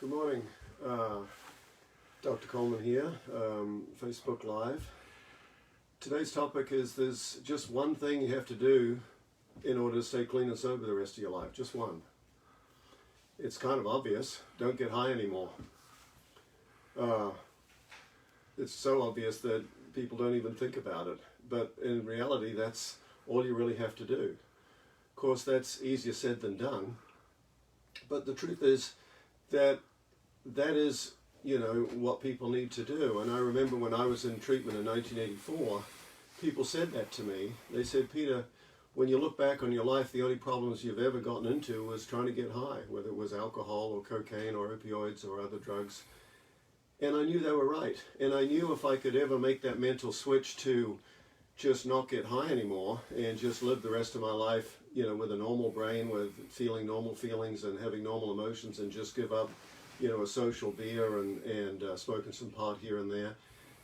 Good morning. Dr. Coleman here, Facebook Live. Today's topic is there's just one thing you have to do in order to stay clean and sober the rest of your life. Just one. It's kind of obvious. Don't get high anymore. It's so obvious that people don't even think about it. But in reality, that's all you really have to do. Of course, that's easier said than done. But the truth is that is, what people need to do. And I remember when I was in treatment in 1984, people said that to me. They said, Peter, when you look back on your life, the only problems you've ever gotten into was trying to get high, whether it was alcohol or cocaine or opioids or other drugs. And I knew they were right. And I knew if I could ever make that mental switch to just not get high anymore and just live the rest of my life, with a normal brain, with feeling normal feelings and having normal emotions, and just give up, a social beer and smoking some pot here and there,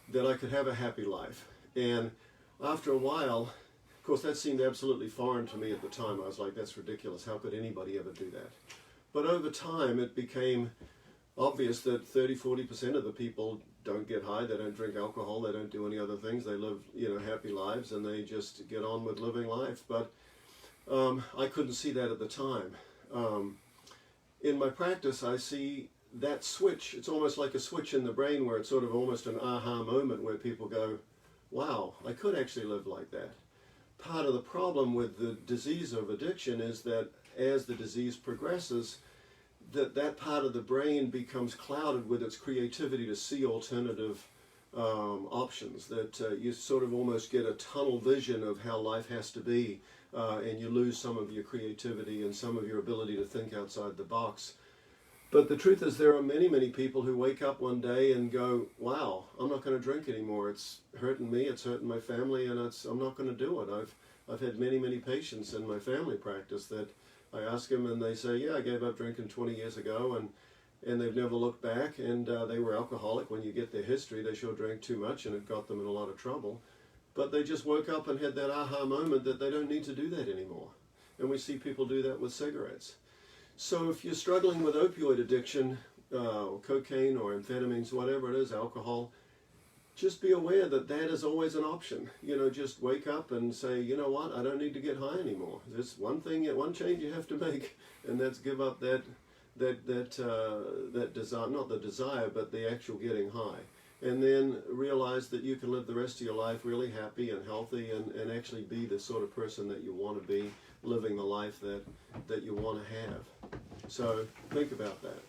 that I could have a happy life. And after a while, of course, that seemed absolutely foreign to me at the time. I was like, that's ridiculous. How could anybody ever do that? But over time, it became obvious that 30-40% of the people don't get high, they don't drink alcohol, they don't do any other things, they live happy lives, and they just get on with living life. But I couldn't see that at the time. In my practice, I see that switch. It's almost like a switch in the brain where it's sort of almost an aha moment where people go, wow, I could actually live like that. Part of the problem with the disease of addiction is that as the disease progresses, that part of the brain becomes clouded with its creativity to see alternative options, that you sort of almost get a tunnel vision of how life has to be, and you lose some of your creativity and some of your ability to think outside the box. But the truth is there are many, many people who wake up one day and go, wow, I'm not going to drink anymore. It's hurting me, it's hurting my family, and I'm not going to do it. I've had many, many patients in my family practice that I ask them and they say, yeah, I gave up drinking 20 years ago, and they've never looked back, and they were alcoholic. When you get their history, they sure drank too much and it got them in a lot of trouble. But they just woke up and had that aha moment that they don't need to do that anymore. And we see people do that with cigarettes. So if you're struggling with opioid addiction, or cocaine or amphetamines, whatever it is, alcohol, just be aware that is always an option. Just wake up and say, you know what, I don't need to get high anymore. There's one change you have to make, and that's give up that desire, not the desire, but the actual getting high. And then realize that you can live the rest of your life really happy and healthy and actually be the sort of person that you want to be, living the life that you want to have. So think about that.